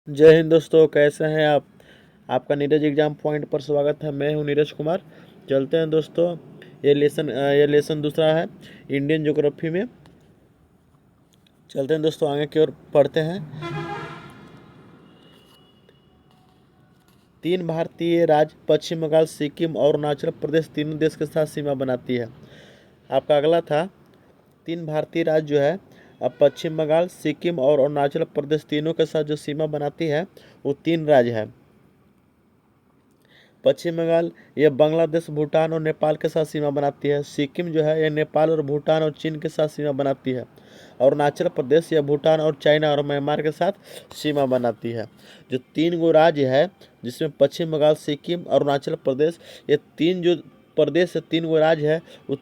जय हिंद दोस्तों, कैसे हैं आप। आपका नीरज एग्जाम पॉइंट पर स्वागत है। मैं हूं नीरज कुमार। चलते हैं दोस्तों। ये लेसन दूसरा है इंडियन ज्योग्राफी में। चलते हैं दोस्तों, आगे की ओर पढ़ते हैं। तीन भारतीय राज्य पश्चिम बंगाल, सिक्किम और अरुणाचल प्रदेश तीनों देश के साथ सीमा बनाती है। आपका अगला था, तीन भारतीय राज्य जो है अब पश्चिम बंगाल, सिक्किम और अरुणाचल प्रदेश तीनों के साथ जो सीमा बनाती है वो तीन राज्य है। पश्चिम बंगाल ये बांग्लादेश, भूटान और नेपाल के साथ सीमा बनाती है। सिक्किम जो है ये नेपाल और भूटान और चीन के साथ सीमा बनाती है। और अरुणाचल प्रदेश ये भूटान और चाइना और म्यांमार के साथ सीमा बनाती है। जो तीन गो राज्य है जिसमें पश्चिम बंगाल, सिक्किम और अरुणाचल प्रदेश, ये तीन जो प्रदेश है, तीन गो राज्य है, वो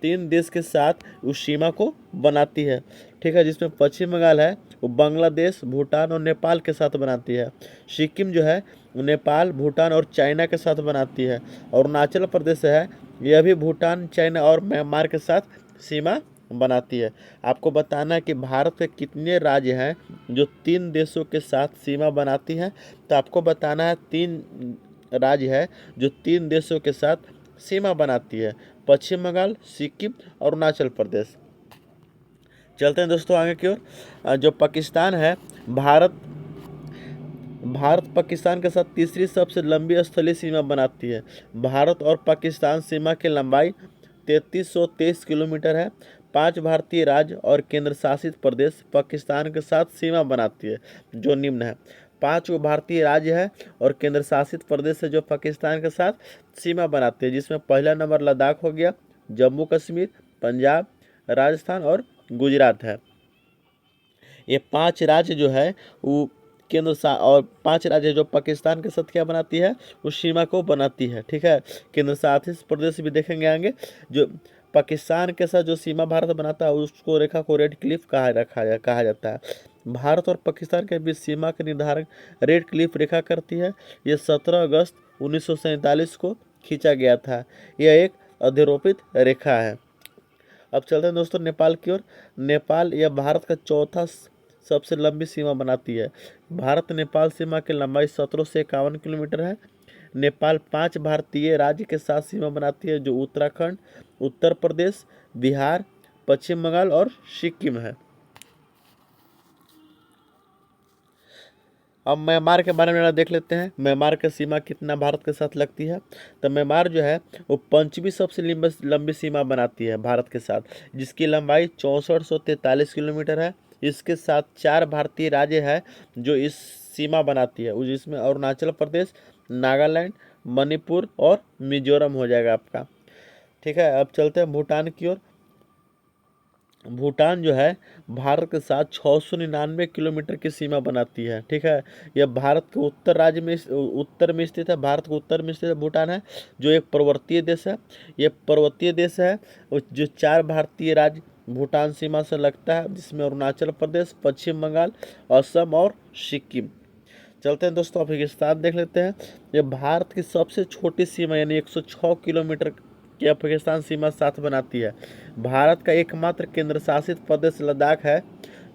तीन देश के साथ उस सीमा को बनाती है। ठीक है, जिसमें पश्चिम बंगाल है वो बांग्लादेश, भूटान और नेपाल के साथ बनाती है। सिक्किम जो है वो नेपाल, भूटान और चाइना के साथ बनाती है। और अरुणाचल प्रदेश है यह भी भूटान, चाइना और म्यांमार के साथ सीमा बनाती है। आपको बताना है कि भारत के कितने राज्य हैं जो तीन देशों के साथ सीमा बनाती हैं। तो आपको बताना है तीन राज्य है जो तीन देशों के साथ सीमा बनाती है: पश्चिम बंगाल, सिक्किम और अरुणाचल प्रदेश। चलते हैं दोस्तों आगे की ओर। जो पाकिस्तान है, भारत भारत पाकिस्तान के साथ तीसरी सबसे लंबी स्थलीय सीमा बनाती है। भारत और पाकिस्तान सीमा की लंबाई 3323 किलोमीटर है। पांच भारतीय राज्य और केंद्र शासित प्रदेश पाकिस्तान के साथ सीमा बनाती है, जो निम्न है। पांच गो भारतीय राज्य है और केंद्र शासित प्रदेश है जो पाकिस्तान के साथ सीमा बनाते हैं, जिसमें पहला नंबर लद्दाख हो गया, जम्मू कश्मीर, पंजाब, राजस्थान और गुजरात है। ये पांच राज्य जो है वो और पांच राज्य जो पाकिस्तान के साथ क्या बनाती है, उस सीमा को बनाती है। ठीक है, केंद्र शासित प्रदेश भी देखेंगे आगे। जो पाकिस्तान के साथ जो सीमा भारत बनाता है उसको रेखा को रेड क्लिफ कहा जाता है। भारत और पाकिस्तान के बीच सीमा के निर्धारण रेड क्लिफ रेखा करती है। ये 17 अगस्त 1947 को खींचा गया था। यह एक अधिरोपित रेखा है। अब चलते हैं दोस्तों नेपाल की ओर। नेपाल यह भारत का चौथा सबसे लंबी सीमा बनाती है। भारत नेपाल सीमा की लंबाई 1751 किलोमीटर है। नेपाल पांच भारतीय राज्य के साथ सीमा बनाती है, जो उत्तराखंड, उत्तर प्रदेश, बिहार, पश्चिम बंगाल और सिक्किम है। अब म्यांमार के बारे में देख लेते हैं। म्यांमार की सीमा कितना भारत के साथ लगती है। तो म्यांमार जो है वो पंचमी सबसे लंबी सीमा बनाती है भारत के साथ, जिसकी लंबाई 6443 किलोमीटर है। इसके साथ चार भारतीय राज्य है जो इस सीमा बनाती है, जिसमें अरुणाचल प्रदेश, नागालैंड, मणिपुर और मिजोरम हो जाएगा आपका। ठीक है, अब चलते हैं भूटान की ओर। भूटान जो है भारत के साथ 699 किलोमीटर की सीमा बनाती है। ठीक है, यह भारत के उत्तर में स्थित है। भारत के उत्तर में स्थित भूटान है, जो एक पर्वतीय देश है। यह पर्वतीय देश है जो चार भारतीय राज्य भूटान सीमा से लगता है, जिसमें अरुणाचल प्रदेश, पश्चिम बंगाल, असम और सिक्किम। चलते हैं दोस्तों अफगानिस्तान देख लेते हैं। यह भारत की सबसे छोटी सीमा यानी 106 किलोमीटर की अफगानिस्तान सीमा साथ बनाती है। भारत का एकमात्र केंद्र शासित प्रदेश लद्दाख है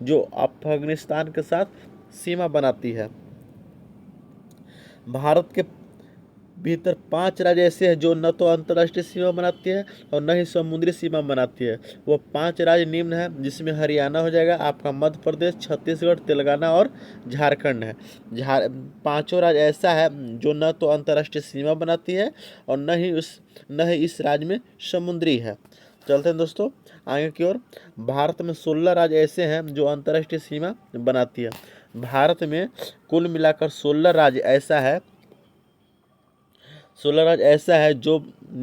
जो अफगानिस्तान के साथ सीमा बनाती है। भारत के भीतर पांच राज्य ऐसे हैं जो न तो अंतर्राष्ट्रीय सीमा बनाती है और न ही समुद्री सीमा बनाती है। वो पांच राज्य निम्न हैं, जिसमें हरियाणा हो जाएगा आपका, मध्य प्रदेश, छत्तीसगढ़, तेलंगाना और झारखंड है। पांचों राज्य ऐसा है जो न तो अंतर्राष्ट्रीय सीमा बनाती है और न ही इस राज्य में समुद्री है। चलते हैं दोस्तों आगे की ओर। भारत में 16 राज्य ऐसे हैं जो अंतर्राष्ट्रीय सीमा बनाती है। भारत में कुल मिलाकर 16 राज्य ऐसा है जो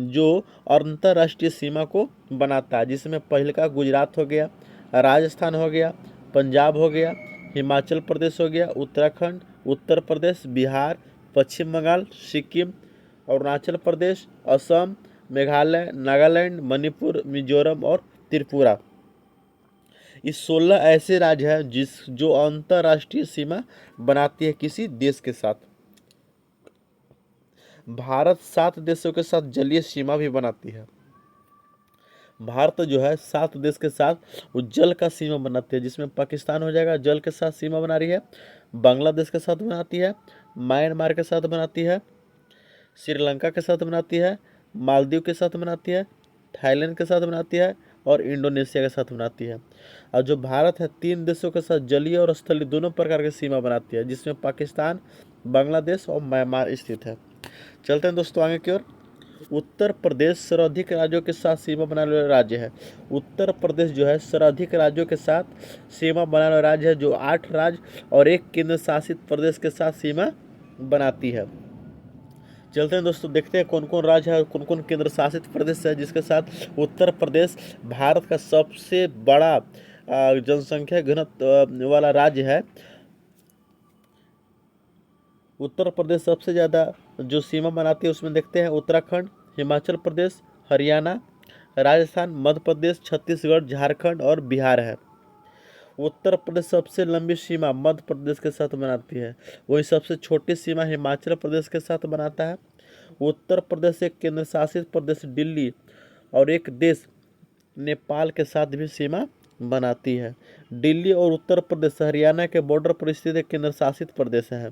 जो अंतर्राष्ट्रीय सीमा को बनाता है, जिसमें पहले का गुजरात हो गया, राजस्थान हो गया, पंजाब हो गया, हिमाचल प्रदेश हो गया, उत्तराखंड, उत्तर प्रदेश, बिहार, पश्चिम बंगाल, सिक्किम, अरुणाचल प्रदेश, असम, मेघालय, नागालैंड, मणिपुर, मिजोरम और त्रिपुरा। ये 16 ऐसे राज्य हैं जो अंतर्राष्ट्रीय सीमा बनाती है किसी देश के साथ। भारत 7 देशों के साथ जलीय सीमा भी बनाती है। भारत जो है 7 देश के साथ वो जल का सीमा बनाती है, जिसमें पाकिस्तान हो जाएगा, जल के साथ सीमा बना रही है। बांग्लादेश के साथ बनाती है, म्यांमार के साथ बनाती है, श्रीलंका के साथ बनाती है, मालदीव के साथ बनाती है, थाईलैंड के साथ बनाती है और इंडोनेशिया के साथ बनाती है। और जो भारत है 3 देशों के साथ जलीय और स्थलीय दोनों प्रकार की सीमा बनाती है, जिसमें पाकिस्तान, बांग्लादेश और म्यांमार स्थित है। चलते हैं दोस्तों आगे की ओर। उत्तर प्रदेश सर्वाधिक राज्यों के साथ सीमा बनाने वाला राज्य है। उत्तर प्रदेश जो है सर्वाधिक राज्यों के साथ सीमा बनाने वाला राज्य है, जो 8 राज्य और 1 केंद्र शासित प्रदेश के साथ सीमा बनाती है। चलते हैं दोस्तों, देखते हैं कौन कौन राज्य है और कौन कौन केंद्र शासित प्रदेश है जिसके साथ उत्तर प्रदेश भारत का सबसे बड़ा जनसंख्या घनत्व वाला राज्य है। उत्तर प्रदेश सबसे ज़्यादा जो सीमा बनाती है उसमें देखते हैं उत्तराखंड, हिमाचल प्रदेश, हरियाणा, राजस्थान, मध्य प्रदेश, छत्तीसगढ़, झारखंड और बिहार है। उत्तर प्रदेश सबसे लंबी सीमा मध्य प्रदेश के साथ बनाती है, वही सबसे छोटी सीमा हिमाचल प्रदेश के साथ बनाता है। उत्तर प्रदेश एक केंद्र शासित प्रदेश दिल्ली और एक देश नेपाल के साथ भी सीमा बनाती है। दिल्ली और उत्तर प्रदेश हरियाणा के बॉर्डर पर स्थित एक केंद्र शासित प्रदेश है।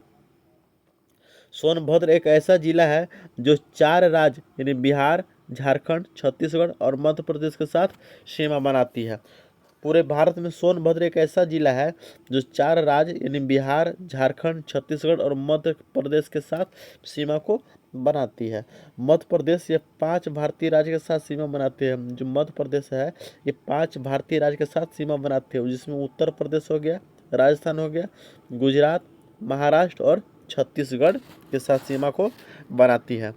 सोनभद्र एक ऐसा जिला है जो 4 राज्य यानी बिहार, झारखंड, छत्तीसगढ़ और मध्य प्रदेश के साथ सीमा बनाती है। पूरे भारत में सोनभद्र एक ऐसा जिला है जो 4 राज्य यानी बिहार, झारखंड, छत्तीसगढ़ और मध्य प्रदेश के साथ सीमा को बनाती है। मध्य प्रदेश ये 5 भारतीय राज्य के साथ सीमा बनाते हैं। जो मध्य प्रदेश है ये 5 भारतीय राज्य के साथ सीमा बनाते हैं, जिसमें उत्तर प्रदेश हो गया, राजस्थान हो गया, गुजरात, महाराष्ट्र और छत्तीसगढ़ के साथ सीमा को बनाती है।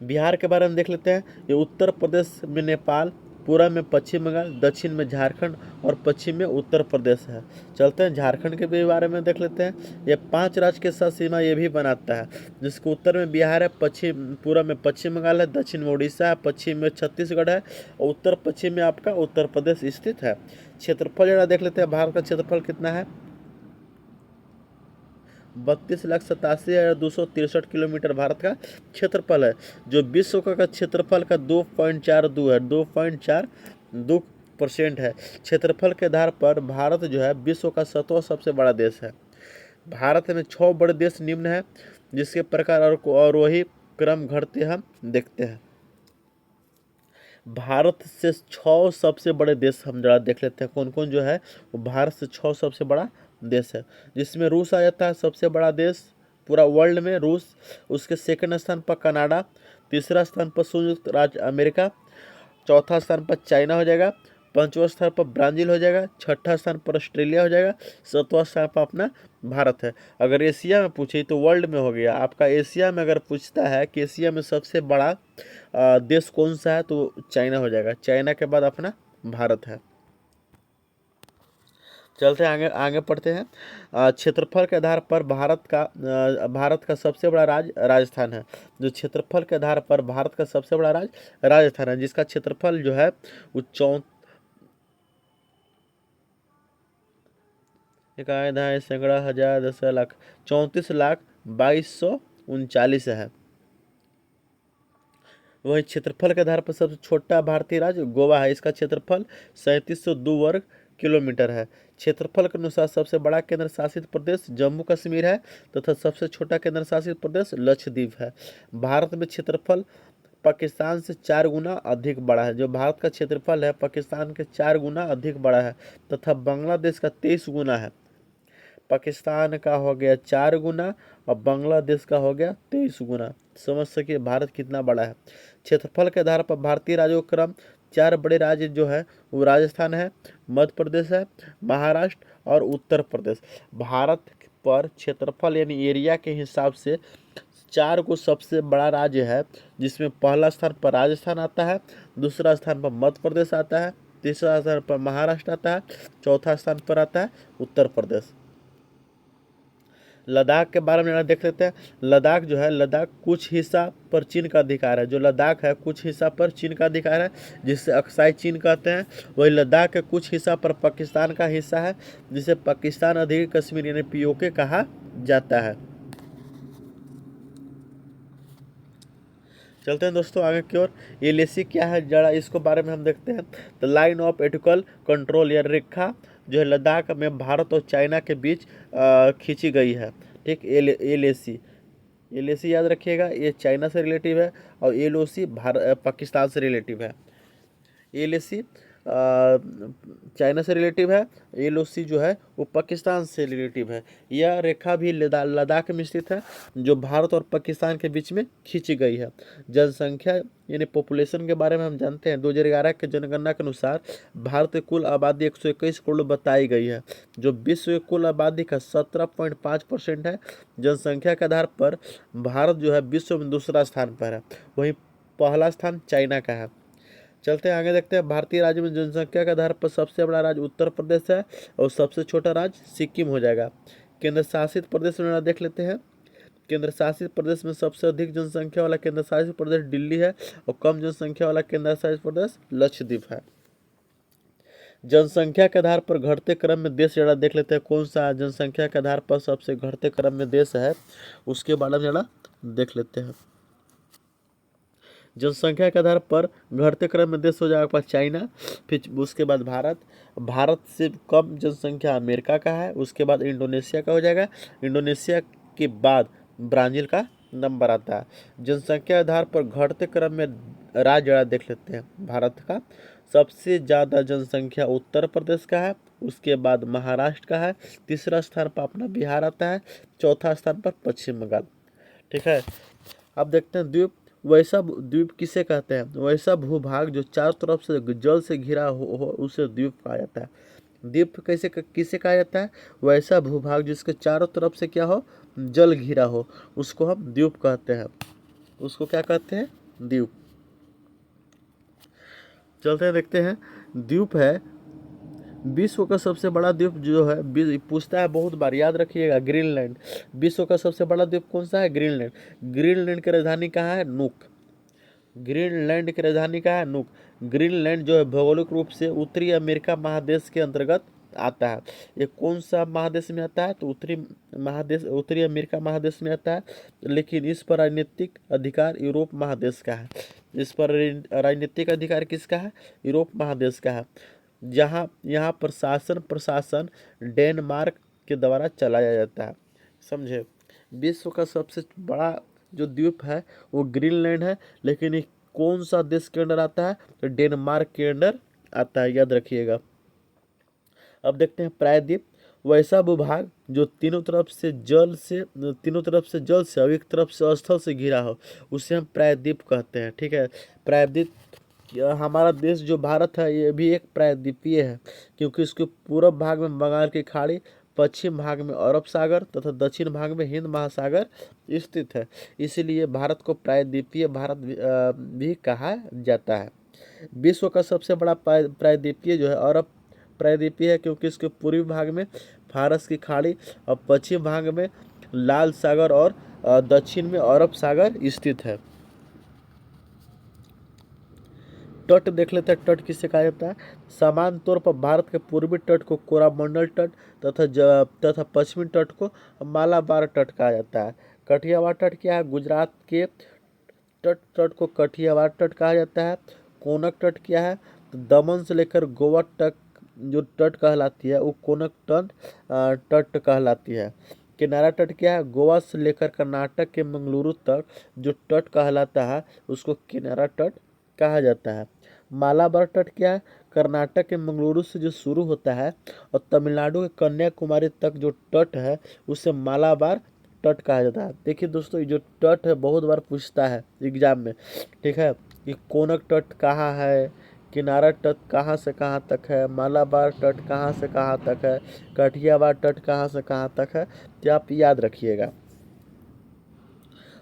बिहार के बारे में देख लेते हैं। ये उत्तर प्रदेश में नेपाल, पूर्व में पश्चिम बंगाल, दक्षिण में झारखंड और पश्चिम में उत्तर प्रदेश है। चलते हैं झारखंड के भी बारे में देख लेते हैं। ये 5 राज्य के साथ सीमा ये भी बनाता है, जिसके उत्तर में बिहार है, पश्चिम पूर्व में पश्चिम बंगाल है, दक्षिण में उड़ीसा है, पश्चिम में छत्तीसगढ़ है और उत्तर पश्चिम में आपका उत्तर प्रदेश स्थित है। क्षेत्रफल जरा देख लेते हैं, भारत का क्षेत्रफल कितना है। 32,87,263 किलोमीटर भारत का क्षेत्रफल है, जो विश्व का क्षेत्रफल का 2.42 है, 2.42% है। क्षेत्रफल के आधार पर भारत जो है विश्व का 7वां सबसे बड़ा देश है। भारत में 6 बड़े देश निम्न है, जिसके प्रकार और वही क्रम घटते हम देखते हैं। भारत से 6 सबसे बड़े देश हम जरा देख लेते हैं कौन कौन जो है वो भारत से 6 सबसे बड़ा देश है, जिसमें रूस आ जाता है सबसे बड़ा देश पूरा वर्ल्ड में, रूस। उसके सेकंड स्थान पर कनाडा, तीसरा स्थान पर संयुक्त राज्य अमेरिका, चौथा स्थान पर चाइना हो जाएगा, पांचवा स्थान पर ब्राज़ील हो जाएगा, छठा स्थान पर ऑस्ट्रेलिया हो जाएगा, सातवां स्थान पर अपना भारत है। अगर एशिया में पूछे तो वर्ल्ड में हो गया आपका। एशिया में अगर पूछता है कि एशिया में सबसे बड़ा देश कौन सा है तो चाइना हो जाएगा, चाइना के बाद अपना भारत है। चलते हैं आगे आगे पढ़ते हैं। क्षेत्रफल के आधार पर भारत का सबसे बड़ा राज्य राजस्थान है। जो क्षेत्रफल के आधार पर भारत का सबसे बड़ा राज्य राजस्थान है, जिसका क्षेत्रफल जो है वो 34,22,39 है। वही क्षेत्रफल के आधार पर सबसे छोटा भारतीय राज्य गोवा है, इसका क्षेत्रफल 3702 वर्ग किलोमीटर है। क्षेत्रफल के अनुसार सबसे बड़ा केंद्र शासित प्रदेश जम्मू कश्मीर है तथा सबसे छोटा केंद्र शासित प्रदेश लक्षद्वीप है। भारत में क्षेत्रफल पाकिस्तान से 4 गुना अधिक बड़ा है। जो भारत का क्षेत्रफल है पाकिस्तान के 4 गुना अधिक बड़ा है तथा बांग्लादेश का 23 गुना है। पाकिस्तान का हो गया 4 गुना और बांग्लादेश का हो गया 23 गुना। समझ सकिए भारत कितना बड़ा है। क्षेत्रफल के आधार पर भारतीय राज्यों का क्रम 4 बड़े राज्य जो है वो राजस्थान है, मध्य प्रदेश है, महाराष्ट्र और उत्तर प्रदेश। भारत पर क्षेत्रफल यानी एरिया के हिसाब से 4 को सबसे बड़ा राज्य है, जिसमें पहला स्थान पर राजस्थान आता है, दूसरा स्थान पर मध्य प्रदेश आता है, तीसरा स्थान पर महाराष्ट्र आता है, चौथा स्थान पर आता है उत्तर प्रदेश। लद्दाख के बारे में देख लेते हैं। लद्दाख जो है, लद्दाख कुछ हिस्सा पर चीन का अधिकार है। जो लद्दाख है कुछ हिस्सा पर चीन का अधिकार है, जिसे अक्साई चीन कहते हैं। वही लद्दाख के कुछ हिस्सा पर पाकिस्तान का हिस्सा है, जिसे पाकिस्तान अधिकृत कश्मीर यानी पीओके कहा जाता है। चलते हैं दोस्तों आगे की ओर। एलएसी क्या है जरा इसको बारे में हम देखते हैं। द लाइन ऑफ एटिकल कंट्रोल या रेखा जो है लद्दाख में भारत और चाइना के बीच खींची गई है। ठीक, LAC, LAC याद रखिएगा, ये चाइना से रिलेटिव है, और LOC पाकिस्तान से रिलेटिव है। LAC चाइना से रिलेटिव है, LOC जो है वो पाकिस्तान से रिलेटिव है। यह रेखा भी लद्दाख में स्थित है, जो भारत और पाकिस्तान के बीच में खींची गई है। जनसंख्या यानी पॉपुलेशन के बारे में हम जानते हैं, 2011 के जनगणना के अनुसार भारत की कुल आबादी 121 करोड़ बताई गई है, जो विश्व की कुल आबादी का 17.5% है। जनसंख्या के आधार पर भारत जो है विश्व में दूसरा स्थान पर है, वहीं पहला स्थान चाइना का है। चलते हैं आगे, देखते हैं भारतीय राज्य में जनसंख्या के आधार पर सबसे बड़ा राज्य उत्तर प्रदेश है और सबसे छोटा राज्य सिक्किम हो जाएगा। केंद्र शासित प्रदेश में देख लेते हैं। केंद्र शासित प्रदेश में सबसे अधिक जनसंख्या वाला केंद्र शासित प्रदेश दिल्ली है, और कम जनसंख्या वाला केंद्र शासित प्रदेश लक्षद्वीप है। जनसंख्या के आधार पर घटते क्रम में देश जरा देख लेते हैं, कौन सा जनसंख्या के आधार पर सबसे घटते क्रम में देश है, उसके बारे में जरा देख लेते हैं। जनसंख्या के आधार पर घटते क्रम में देश हो जाएगा चाइना, फिर उसके बाद भारत, भारत से कम जनसंख्या अमेरिका का है, उसके बाद इंडोनेशिया का हो जाएगा, इंडोनेशिया के बाद ब्राज़ील का नंबर आता है। जनसंख्या आधार पर घटते क्रम में राज्य देख लेते हैं। भारत का सबसे ज़्यादा जनसंख्या उत्तर प्रदेश का है, उसके बाद महाराष्ट्र का है, तीसरा स्थान पर अपना बिहार आता है, चौथा स्थान पर पश्चिम बंगाल। ठीक है, अब देखते हैं द्वीप। वैसा द्वीप किसे कहते हैं? वैसा भूभाग जो चारों तरफ से जल से घिरा हो उसे द्वीप कहा जाता है। द्वीप किसे कहा जाता है? वैसा भूभाग जिसके चारों तरफ से क्या हो, जल घिरा हो, उसको हम द्वीप कहते हैं। उसको क्या कहते हैं? द्वीप। चलते हैं, देखते हैं। द्वीप है विश्व का सबसे बड़ा द्वीप जो है, पूछता है बहुत बार, याद रखिएगा, ग्रीनलैंड। विश्व का सबसे बड़ा द्वीप कौन सा है? ग्रीनलैंड। ग्रीनलैंड की राजधानी कहाँ है? नूक। ग्रीनलैंड की राजधानी कहाँ है? नूक। ग्रीनलैंड जो है भौगोलिक रूप से उत्तरी अमेरिका महादेश के अंतर्गत आता है। ये कौन सा महादेश में आता है? तो उत्तरी अमेरिका महादेश में आता है, लेकिन इस पर राजनीतिक अधिकार यूरोप महादेश का है। इस पर राजनीतिक अधिकार किसका है? यूरोप महादेश का है। जहाँ यहाँ पर शासन प्रशासन डेनमार्क के द्वारा चलाया जाता है। समझे? विश्व का सबसे बड़ा जो द्वीप है वो ग्रीनलैंड है, लेकिन ये कौन सा देश के अंडर आता है? तो डेनमार्क के अंडर आता है, याद रखिएगा। अब देखते हैं प्रायद्वीप। वैसा भूभाग जो तीनों तरफ से जल से और एक तरफ से स्थल से घिरा हो, उसे हम प्रायद्वीप कहते हैं। ठीक है, प्रायद्वीप। हमारा देश जो भारत है ये भी एक प्रायद्वीपीय है, क्योंकि इसके पूर्व भाग में बंगाल की खाड़ी, पश्चिम भाग में अरब सागर तथा दक्षिण भाग में हिंद महासागर स्थित है। इसीलिए भारत को प्रायद्वीपीय भारत भी कहा जाता है। विश्व का सबसे बड़ा प्रायद्वीपीय जो है अरब प्रायद्वीपीय है, क्योंकि इसके पूर्वी भाग में फारस की खाड़ी और पश्चिम भाग में लाल सागर और दक्षिण में अरब सागर स्थित है। तट देख लेते हैं, तट किससे कहा जाता है? समान तौर पर भारत के पूर्वी तट को कोरामंडल तट तथा पश्चिमी तट को मालाबार तट कहा जाता है। कठियावाड़ तट क्या है? गुजरात के तट को कठियावाड़ तट कहा जाता है। कोनक तट क्या है? तो दमन से लेकर गोवा तक जो तट कहलाती है वो कोनक तट कहलाती है। किनारा तट क्या है? गोवा से लेकर कर्नाटक के मंगलुरु तक जो तट कहलाता है उसको किनारा तट कहा जाता है। मालाबार तट क्या है? कर्नाटक के मंगलुरु से जो शुरू होता है और तमिलनाडु के कन्याकुमारी तक जो तट है उसे मालाबार तट कहा जाता है। देखिए दोस्तों, ये जो तट है बहुत बार पूछता है एग्जाम में। ठीक है, कि कोनक तट कहाँ है, किनारा तट कहाँ से कहाँ तक है, मालाबार तट कहाँ से कहाँ तक है, कठियावाड़ तट कहाँ से कहाँ तक है, तो आप याद रखिएगा।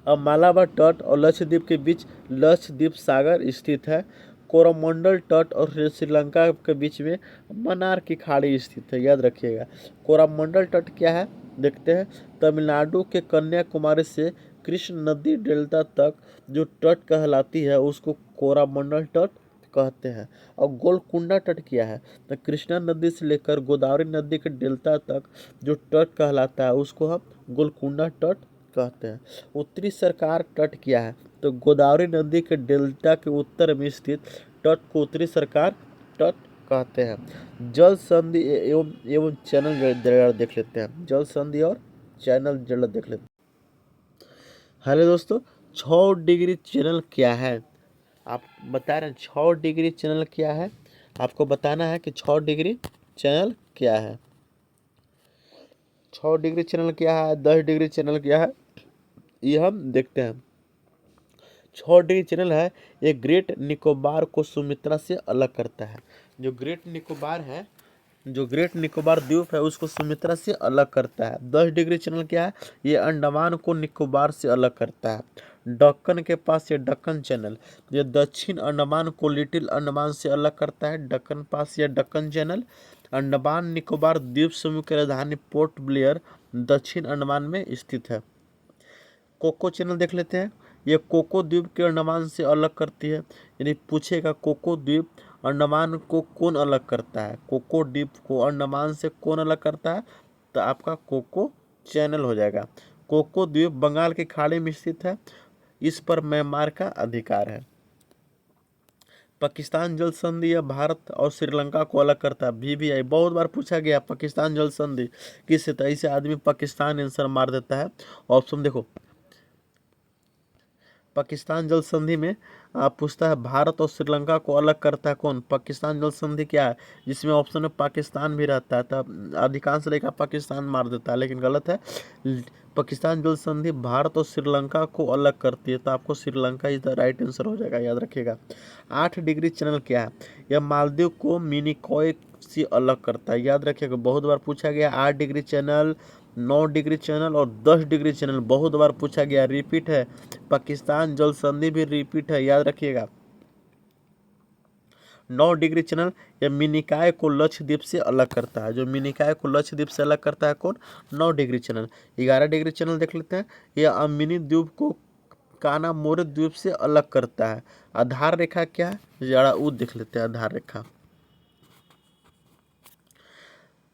अब मालाबार तट और लक्षद्वीप के बीच लक्षद्वीप सागर स्थित है। कोरोमंडल तट और श्रीलंका के बीच में मन्नार की खाड़ी स्थित है, याद रखिएगा। कोरोमंडल तट क्या है देखते हैं। तमिलनाडु के कन्याकुमारी से कृष्ण नदी डेल्टा तक जो तट कहलाती है उसको कोरोमंडल तट कहते हैं। और गोलकुंडा तट क्या है? तो कृष्णा नदी से लेकर गोदावरी नदी के डेल्टा तक जो तट कहलाता है उसको हम गोलकुंडा तट कहते हैं। उत्तरी सरकार तट क्या है? तो गोदावरी नदी के डेल्टा के उत्तर में स्थित तट को उत्तरी सरकार तट कहते हैं। जल संधि एवं एवं चैनल जड़ देख लेते हैं। जल संधि और चैनल जड़ देख लेते हैं। हेलो दोस्तों, 6 डिग्री चैनल क्या है? आप बता रहे हैं 6 डिग्री चैनल क्या है? आपको बताना है कि 6 डिग्री चैनल क्या है। 6 डिग्री चैनल क्या है, 10 डिग्री चैनल क्या है, ये हम देखते हैं। 6 डिग्री चैनल है, ये ग्रेट निकोबार को सुमित्रा से अलग करता है। जो ग्रेट निकोबार है, जो ग्रेट निकोबार द्वीप है उसको सुमित्रा से अलग करता है। 10 डिग्री चैनल क्या है, ये अंडमान को निकोबार से अलग करता है। दक्कन के पास ये दक्कन चैनल, ये दक्षिण अंडमान को लिटिल अंडमान से अलग करता है। दक्कन पास ये दक्कन चैनल। अंडमान निकोबार द्वीप समूह की राजधानी पोर्ट ब्लेयर दक्षिण अंडमान में स्थित है। कोको चैनल देख लेते हैं। ये कोको द्वीप के अंडमान से अलग करती है। यानी पूछेगा कोको द्वीप अंडमान को कौन अलग करता है, कोको द्वीप को अंडमान से कौन अलग करता है, तो आपका कोको चैनल हो जाएगा। कोको द्वीप बंगाल की खाड़ी में स्थित है। इस पर म्यांमार का अधिकार है। पाकिस्तान जल संधि या भारत और श्रीलंका को अलग करता है। BBI बहुत बार पूछा गया पाकिस्तान जल संधि किससे, तो ऐसे आदमी पाकिस्तान आंसर मार देता है। ऑप्शन देखो, पाकिस्तान जल संधि में आप पूछता है भारत और श्रीलंका को अलग करता है कौन? पाकिस्तान जल संधि क्या है, जिसमें ऑप्शन में पाकिस्तान भी रहता है, तब अधिकांश रेखा पाकिस्तान मार देता है, लेकिन गलत है। पाकिस्तान जल संधि भारत और श्रीलंका को अलग करती है, तो आपको Sri Lanka is the right answer हो जाएगा, याद रखिएगा। 8 डिग्री चैनल क्या है? यह मालदीव को मिनिकॉय से अलग करता है, याद रखिएगा, बहुत बार पूछा गया। 8 डिग्री चैनल, 9 डिग्री चैनल और 10 डिग्री चैनल बहुत बार पूछा गया, रिपीट है। पाकिस्तान जल संधि भी रिपीट है, याद रखिएगा। 9 डिग्री चैनल या मिनिकाय को लक्षद्वीप से अलग करता है। जो मिनिकाय को लक्षद्वीप से अलग करता है कौन? 9 डिग्री चैनल। 11 डिग्री चैनल देख लेते हैं। यह अमिनी द्वीप को काना मोरे द्वीप से अलग करता है। आधार रेखा क्या है, जरा वो देख लेते हैं। आधार रेखा,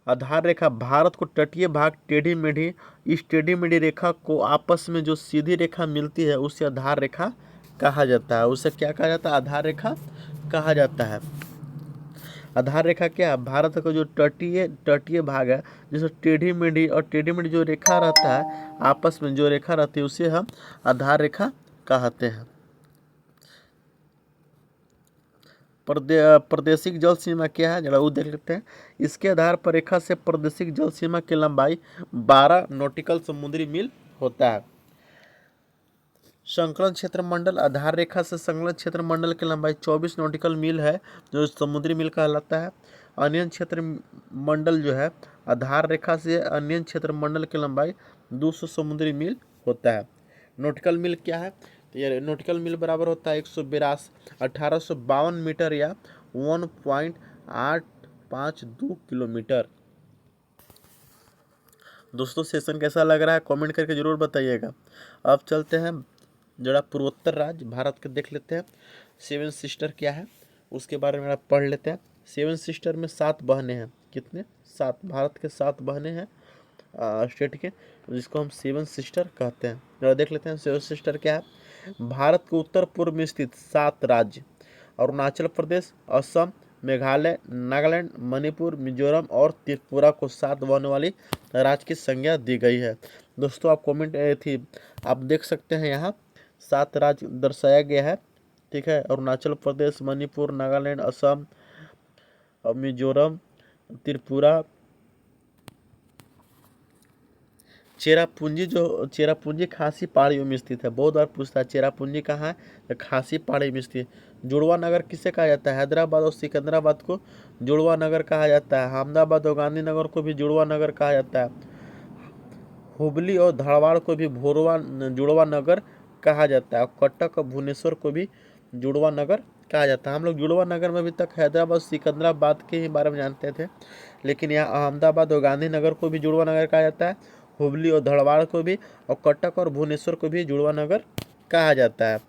आधार रेखा भारत को तटीय भाग टेढ़ी मेढ़ी, इस टेढ़ी मेढ़ी रेखा को आपस में जो सीधी रेखा मिलती है उसे आधार रेखा कहा जाता है। उसे क्या कहा जाता है? आधार रेखा कहा जाता है। आधार रेखा क्या है? भारत का जो तटीय तटीय भाग है, जिसमें टेढ़ी मेढ़ी जो रेखा रहता है, आपस में जो रेखा रहती है उसे हम आधार रेखा कहते हैं। प्रादेशिक जल सीमा क्या है, जरा वो देख लेते हैं। इसके आधार पर रेखा से प्रादेशिक जल सीमा की लंबाई 12 नॉटिकल समुद्री मील होता है। संकलन क्षेत्र मंडल, आधार रेखा से संकलन क्षेत्र मंडल की लंबाई 24 नॉटिकल मील है, जो समुद्री मील कहलाता है। अनियन क्षेत्र मंडल जो है, आधार रेखा से अनियन क्षेत्र मंडल की लंबाई 200 समुद्री मील होता है। नॉटिकल मील क्या है? तो ये नॉटिकल मील बराबर होता है 1852 मीटर या 1.852 किलोमीटर। दोस्तों सेशन कैसा लग रहा है कमेंट करके ज़रूर बताइएगा। अब चलते हैं जरा पूर्वोत्तर राज्य भारत के देख लेते हैं। 7 सिस्टर क्या है उसके बारे में आप पढ़ लेते हैं। 7 सिस्टर में 7 बहनें हैं। कितने? 7। भारत के 7 बहनें हैं स्टेट के, जिसको हम 7 सिस्टर कहते हैं। जरा देख लेते हैं 7 सिस्टर क्या है। भारत के उत्तर पूर्व में स्थित 7 राज्य, अरुणाचल प्रदेश, असम, मेघालय, नागालैंड, मणिपुर, मिजोरम और त्रिपुरा को 7 बहने वाली राज्य की संज्ञा दी गई है। दोस्तों आप कमेंट थी, आप देख सकते हैं यहाँ 7 राज्य दर्शाया गया है। ठीक है, अरुणाचल प्रदेश, मणिपुर, नागालैंड, असम, मिजोरम, त्रिपुरा। चेरापूंजी खासी पहाड़ियों में स्थित है। बहुत बार पूछता है चेरापूंजी कहाँ है, तो खासी पहाड़ी में स्थित। जुड़वा नगर किसे कहा जाता है? हैदराबाद और सिकंदराबाद को जुड़वा नगर कहा जाता है। अहमदाबाद और गांधीनगर को भी जुड़वा नगर कहा जाता है। हुबली और धारवाड़ को भी जुड़वा नगर कहा जाता है। कटक और भुवनेश्वर को भी जुड़वा नगर कहा जाता है। हम लोग जुड़वा नगर में अभी तक हैदराबाद सिकंदराबाद के ही बारे में जानते थे, लेकिन यहाँ अहमदाबाद और गांधीनगर को भी जुड़वा नगर कहा जाता है। हुबली और धारवाड़ को भी, और कटक और भुवनेश्वर को भी जुड़वा नगर कहा जाता है।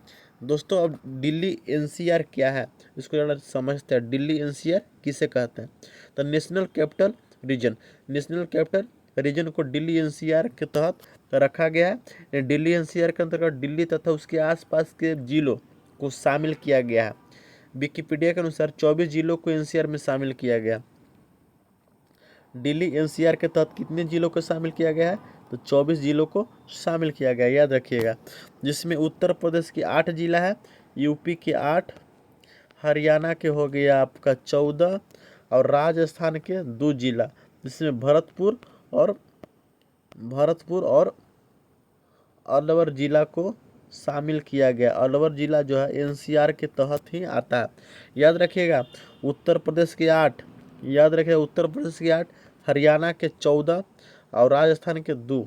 दोस्तों अब दिल्ली NCR क्या है इसको ज़रा समझते हैं। दिल्ली NCR किसे कहते हैं? तो national capital region. National capital region को दिल्ली NCR के तहत रखा गया है। दिल्ली NCR के अंतर्गत दिल्ली तथा उसके आसपास के जिलों को शामिल किया गया है। विकिपीडिया के अनुसार 24 जिलों को एनसीआर में शामिल किया गया। दिल्ली एनसीआर के तहत कितने जिलों को शामिल किया गया है? तो 24 जिलों को शामिल किया गया, याद रखिएगा। जिसमें उत्तर प्रदेश की 8 जिला है, यूपी के 8, हरियाणा के हो गया आपका 14 और राजस्थान के 2 जिला, जिसमें भरतपुर और अलवर जिला को शामिल किया गया। अलवर जिला जो है एनसीआर के तहत ही आता है, याद रखिएगा। उत्तर प्रदेश के 8, याद रखिएगा, उत्तर प्रदेश के 8, हरियाणा के 14 और राजस्थान के 2,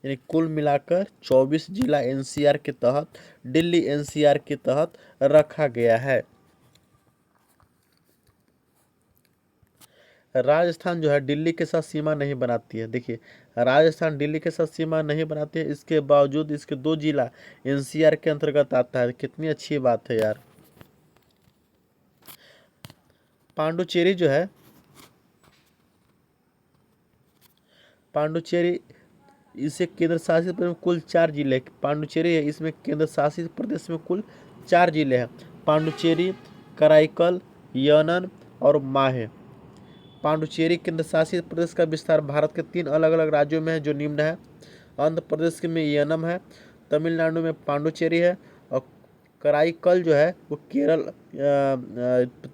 यानी कुल मिलाकर 24 जिला एनसीआर के तहत, दिल्ली एनसीआर के तहत रखा गया है। राजस्थान जो है दिल्ली के साथ सीमा नहीं बनाती है। देखिए, राजस्थान दिल्ली के साथ सीमा नहीं बनाती है, इसके बावजूद इसके 2 जिला एनसीआर के अंतर्गत आता है। कितनी अच्छी बात है यार। पांडुचेरी जो है, पांडुचेरी इसे केंद्र शासित प्रदेश में कुल 4 जिले, पांडुचेरी है, इसमें केंद्र शासित प्रदेश में कुल 4 जिले हैं। पांडुचेरी, कराईकल, यनन और माहे। पांडुचेरी केंद्र शासित प्रदेश का विस्तार भारत के 3 अलग अलग राज्यों में है, जो निम्न है। आंध्र प्रदेश में यनम है, तमिलनाडु में पांडुचेरी है और कराईकल जो है वो केरल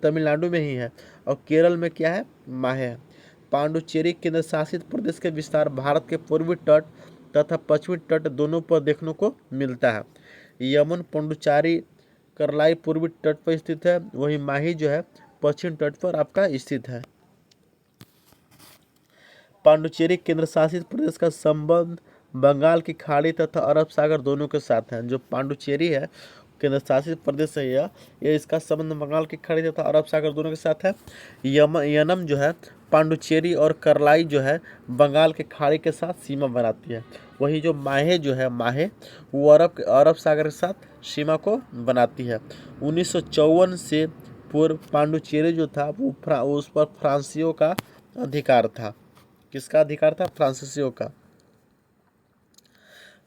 तमिलनाडु में ही है, और केरल में क्या है? माहे है। पांडुचेरी केंद्र शासित प्रदेश के विस्तार भारत के पूर्वी तट तथा पश्चिमी तट दोनों पर देखने को मिलता है। यमन पुडुचेरी करलाई पूर्वी तट पर स्थित है, वहीं माही जो है पश्चिम तट पर आपका स्थित है। पांडुचेरी केंद्र शासित प्रदेश का संबंध बंगाल की खाड़ी तथा अरब सागर दोनों के साथ है। जो पांडुचेरी है केंद्र शासित प्रदेश है ये इसका संबंध बंगाल की खाड़ी तथा अरब सागर दोनों के साथ है। यनम जो है पांडुचेरी और करलाई जो है बंगाल के खाड़ी के साथ सीमा बनाती है। वही जो माहे जो है, माहे वो अरब सागर के साथ सीमा को बनाती है। 1954 से पूर्व पांडुचेरी जो था वो उस पर फ्रांसीसियों का अधिकार था। किसका अधिकार था? फ्रांसीसियों का।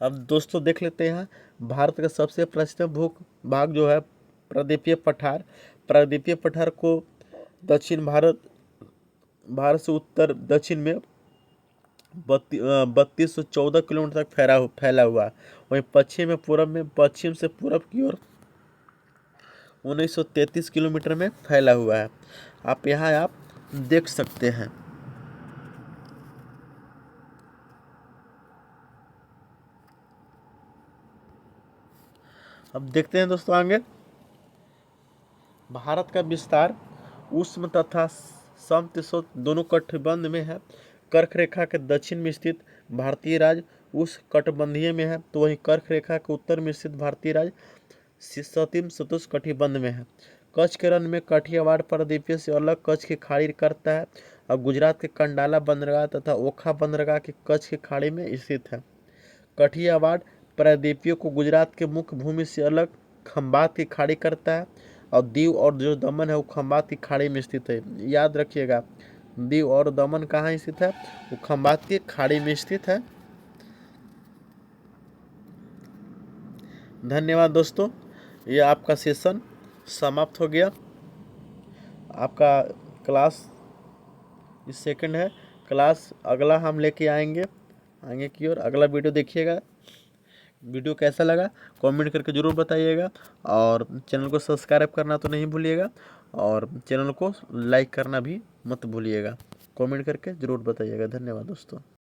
अब दोस्तों देख लेते हैं भारत का सबसे प्रसिद्ध भूभाग जो है प्रायद्वीपीय पठार। प्रायद्वीपीय पठार को दक्षिण भारत से उत्तर दक्षिण में 3214 किलोमीटर तक फैला हुआ है। वहीं पश्चिम से पूर्व की ओर 1933 किलोमीटर में फैला हुआ है। आप यहाँ आप देख सकते हैं। अब देखते हैं दोस्तों आगे। भारत का विस्तार उष्ण तथा समशीतोष्ण दोनों कटिबंध में है। कर्क रेखा के दक्षिण में स्थित भारतीय राज्य उष्णकटिबंधीय में है, तो वहीं कर्क रेखा के उत्तर में स्थित भारतीय राज्य समशीतोष्ण कटिबंध में है। कच्छ के रण में काठियावाड़ प्रायद्वीप से अलग कच्छ की खाड़ी करता है और गुजरात के कंडाला बंदरगाह तथा ओखा बंदरगाह के कच्छ की खाड़ी में स्थित है। काठियावाड़ प्रायद्वीप को गुजरात के मुख्य भूमि से अलग खंबात की खाड़ी करता है और दीव और जो दमन है वो खंबात की खाड़ी में स्थित है। याद रखिएगा, दीव और दमन कहाँ स्थित है? वो खंबात की खाड़ी में स्थित है। धन्यवाद दोस्तों, ये आपका सेशन समाप्त हो गया। आपका क्लास इस सेकंड है। क्लास अगला हम लेके आएंगे की ओर। अगला वीडियो देखिएगा। वीडियो कैसा लगा कमेंट करके ज़रूर बताइएगा, और चैनल को सब्सक्राइब करना तो नहीं भूलिएगा, और चैनल को लाइक करना भी मत भूलिएगा। कमेंट करके ज़रूर बताइएगा। धन्यवाद दोस्तों।